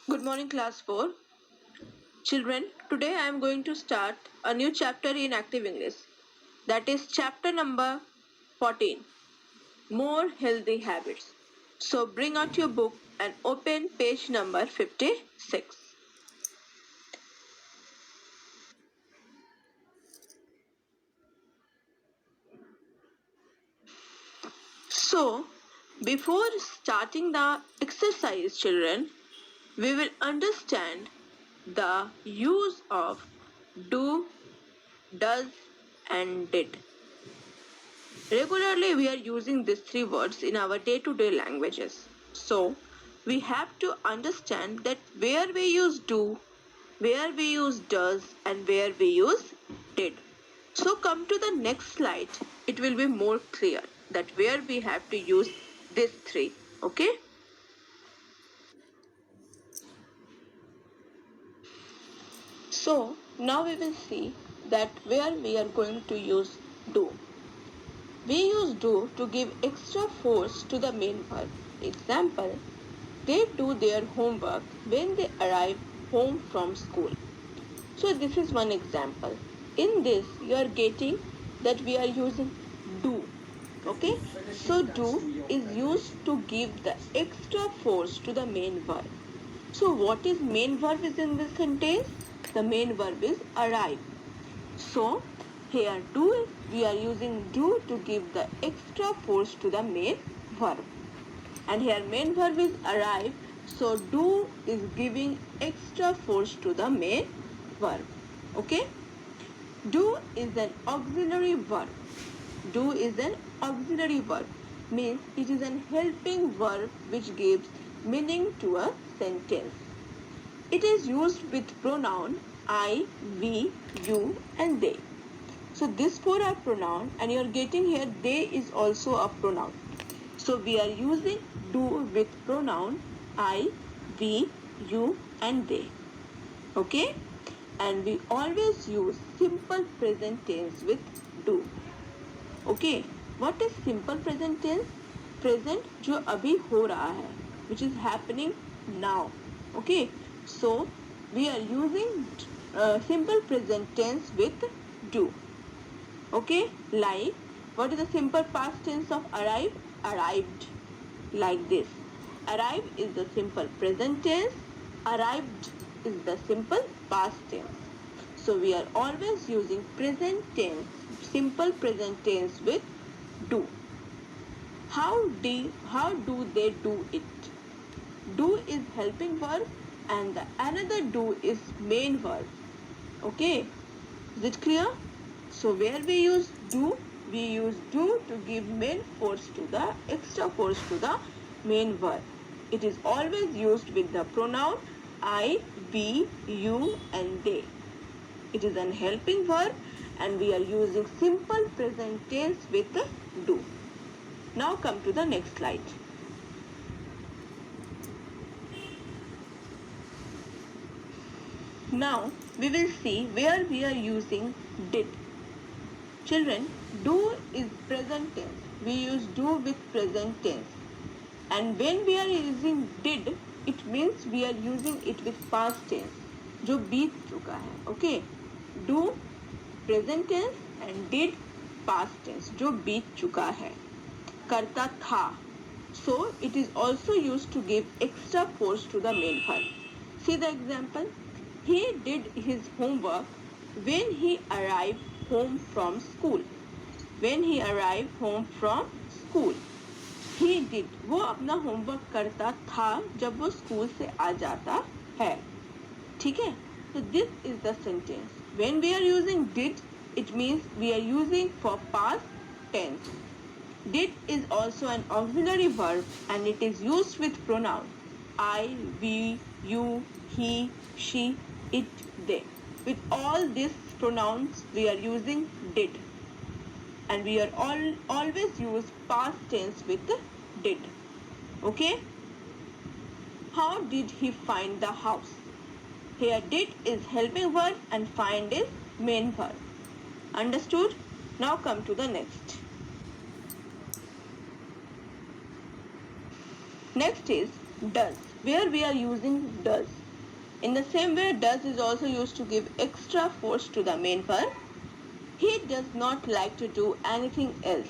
Good morning, class 4. Children, today I am going to start a new chapter in Active English. That is chapter number 14, More Healthy Habits. So bring out your book and open page number 56. So, before starting the exercise, children, we will understand the use of do, does, and did. Regularly, we are using these three words in our day-to-day languages. So, we have to understand that where we use do, where we use does, and where we use did. So, come to the next slide. It will be more clear that where we have to use these three. Okay? So, now we will see that where we are going to use do. We use do to give extra force to the main verb. Example, they do their homework when they arrive home from school. So this is one example. In this, you are getting that we are using do. Okay? So do is used to give the extra force to the main verb. So what is main verb is in this sentence? The main verb is arrive. So here do we are using do to give the extra force to the main verb. And here main verb is arrive. So do is giving extra force to the main verb. Okay? Do is an auxiliary verb. Do is an auxiliary verb. Means it is an helping verb which gives meaning to a sentence. It is used with pronoun I, we, you and they. So these four are pronoun and you are getting here they is also a pronoun. So we are using do with pronoun I, we, you and they. Okay? And we always use simple present tense with do. Okay? What is simple present tense? Present जो अभी हो रहा है, which is happening now. Okay? So we are using simple present tense with do. Okay, like what is the simple past tense of arrive? Arrived, like this. Arrive is the simple present tense. Arrived is the simple past tense. So we are always using present tense, simple present tense with do. How do they do it? Do is helping verb and the another do is main verb. Okay, is it clear? So where we use do to give main force to the extra force to the main verb. It is always used with the pronoun I, we, you and they. It is an helping verb and we are using simple present tense with do. Now come to the next slide. Now we will see where we are using did. Children, do is present tense. We use do with present tense. And when we are using did, it means we are using it with past tense, जो बीत चुका है. Okay? Do present tense and did past tense, जो बीत चुका है. करता था. So it is also used to give extra force to the main verb. See the example. He did his homework when he arrived home from school. When he arrived home from school. He did. वो अपना homework करता था जब वो school से आ जाता है. ठीक है? So this is the sentence. When we are using did, it means we are using for past tense. Did is also an auxiliary verb and it is used with pronoun I, we, you, he, she, it, they. With all these pronouns we are using did and we are always use past tense with did. Okay? How did he find the house? Here did is helping verb and find is main verb. Understood? Now come to the next. Next is does. where we are using does. In the same way, does is also used to give extra force to the main verb. He does not like to do anything else.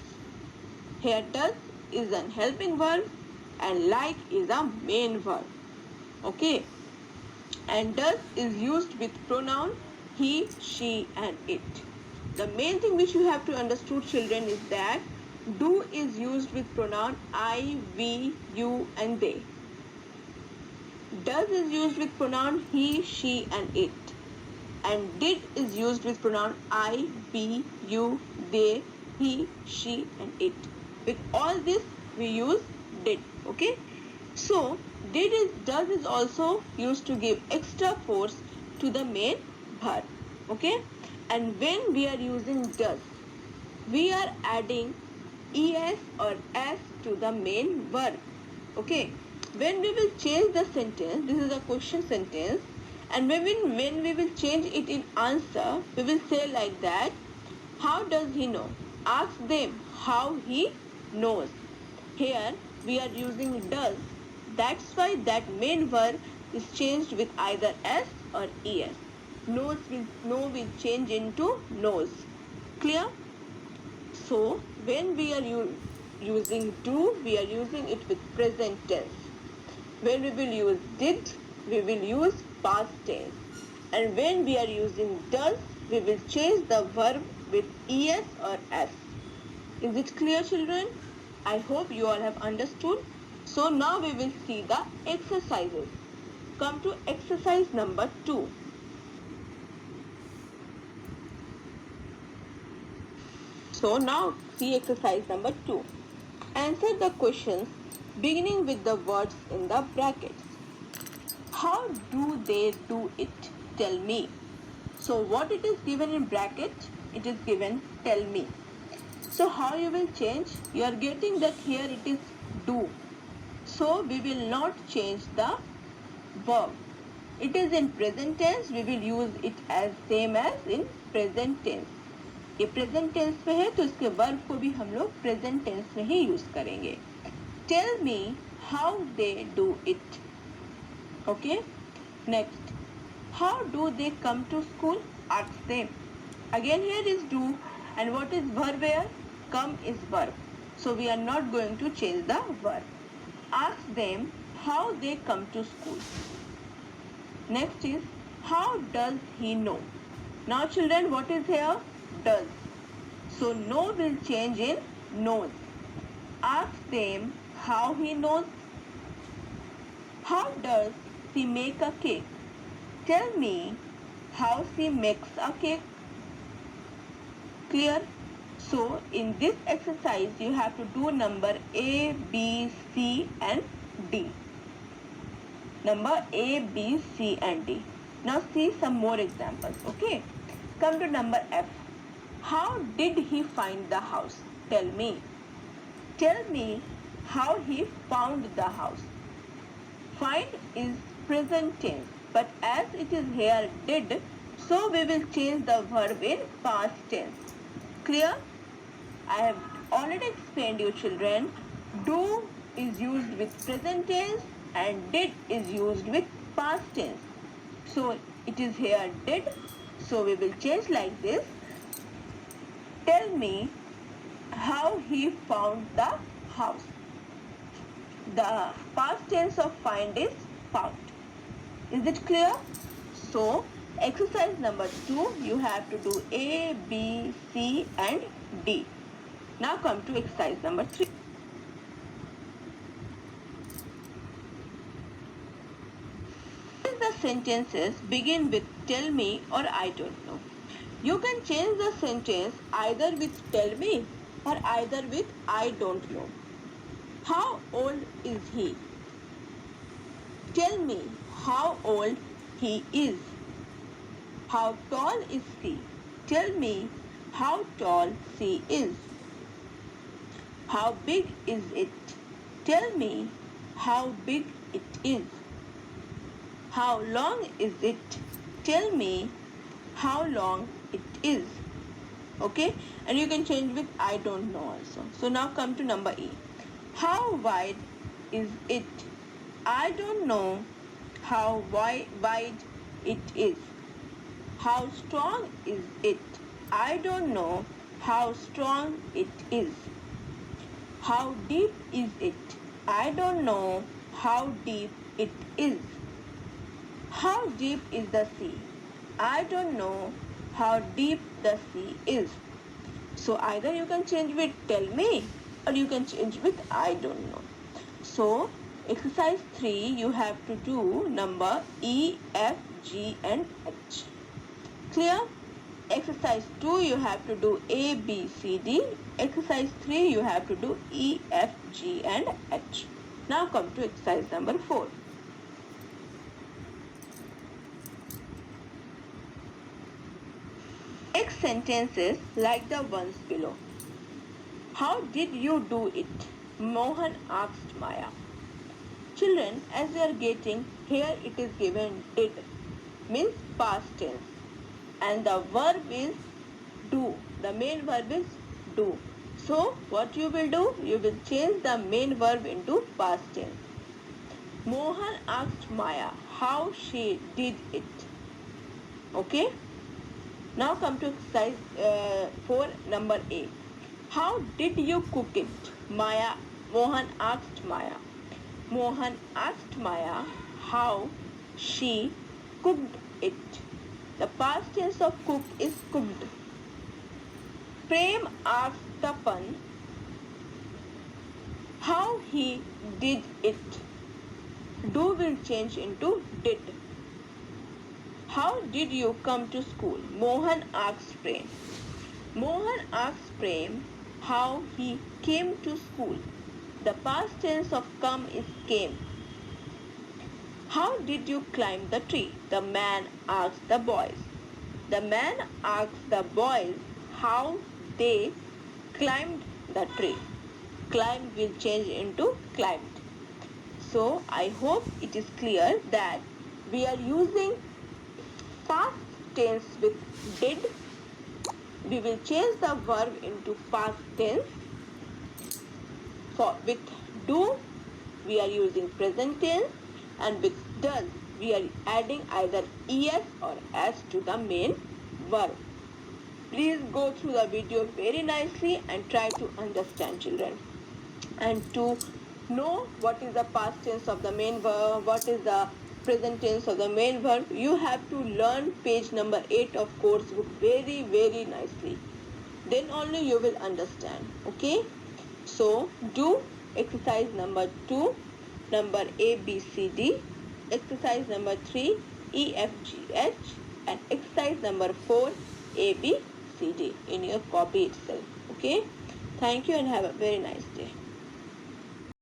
Here does is an helping verb and like is a main verb. Okay. And does is used with pronoun he, she and it. The main thing which you have to understand, children, is that do is used with pronoun I, we, you and they. Does is used with pronoun he, she and it. And did is used with pronoun I, we, you, they, he, she and it. With all this we use did. Okay. So does is also used to give extra force to the main verb. Okay. And when we are using does, we are adding es or s to the main verb. Okay. When we will change the sentence, this is a question sentence, and when we will change it in answer, we will say like that, how does he know? Ask them how he knows. Here we are using does. That's why that main verb is changed with either s or es. Know will change into knows. Clear? So when we are using do, we are using it with present tense. When we will use did, we will use past tense. And when we are using does, we will change the verb with es or s. Is it clear, children? I hope you all have understood. So now we will see the exercises. Come to exercise number 2. So now see exercise number 2. Answer the questions beginning with the words in the brackets. How do they do it? Tell me. So what it is given in bracket? It is given tell me. So how you will change? You are getting that here it is do. So we will not change the verb. It is in present tense. We will use it as same as in present tense. ये present tense में है तो इसके verb को भी हम लोग present tense में ही यूज करेंगे. Tell me how they do it. Okay. Next, how do they come to school? Ask them. Again here is do and what is verb here? Come is verb. So we are not going to change the verb. Ask them how they come to school. Next is, how does he know? Now children, what is here? Does. So know will change in knows. Ask them how he knows. How does she make a cake? Tell me how she makes a cake. Clear? So in this exercise you have to do number A, B, C and D. Number A, B, C and D. Now see some more examples. Okay. Come to number F. How did he find the house? Tell me. Tell me how he found the house. Find is present tense, but as it is here did, so we will change the verb in past tense. Clear? I have already explained you, children. Do is used with present tense and did is used with past tense. So it is here did, so we will change like this. Tell me how he found the house. The past tense of find is found. Is it clear? So exercise number 2, you have to do A, B, C and D. Now come to exercise number 3. The sentences begin with tell me or I don't know. You can change the sentence either with tell me or either with I don't know. How old is he? Tell me how old he is. How tall is she? Tell me how tall she is. How big is it? Tell me how big it is. How long is it? Tell me how long it is. Okay, and you can change with I don't know also. So now come to number E. How wide is it? I don't know how wide it is. How strong is it? I don't know how strong it is. How deep is it? I don't know how deep it is. How deep is the sea? I don't know how deep the sea is. So either you can change with tell me or you can change with I don't know. So exercise 3 you have to do number E, F, G and H. Clear? Exercise 2 you have to do A, B, C, D. Exercise 3 you have to do E, F, G and H. Now come to exercise number 4. X sentences like the ones below. How did you do it? Mohan asked Maya. Children, as you are getting, here it is given did means past tense and the verb is do. The main verb is do. So what you will do? You will change the main verb into past tense. Mohan asked Maya how she did it. Okay? Now come to exercise 4 number A. How did you cook it? Mohan asked Maya. Mohan asked Maya how she cooked it. The past tense of cook is cooked. Prem asked Tapan how he did it. Do will change into did. How did you come to school? Mohan asked Prem. Mohan asked Prem how he came to school. The past tense of come is came. How did you climb the tree? The man asked the boys. The man asked the boys how they climbed the tree. Climb will change into climbed. So I hope it is clear that we are using past tense with did. We will change the verb into past tense. With do, we are using present tense, and with does, we are adding either es or s to the main verb. Please go through the video very nicely and try to understand, children. And to know what is the past tense of the main verb, what is the present tense of the main verb, you have to learn page number 8 of course book very nicely. Then only you will understand. Okay? So do exercise number 2, number A, B, C, D, exercise number 3, E, F, G, H, and exercise number 4, A, B, C, D in your copy itself. Okay? Thank you and have a very nice day.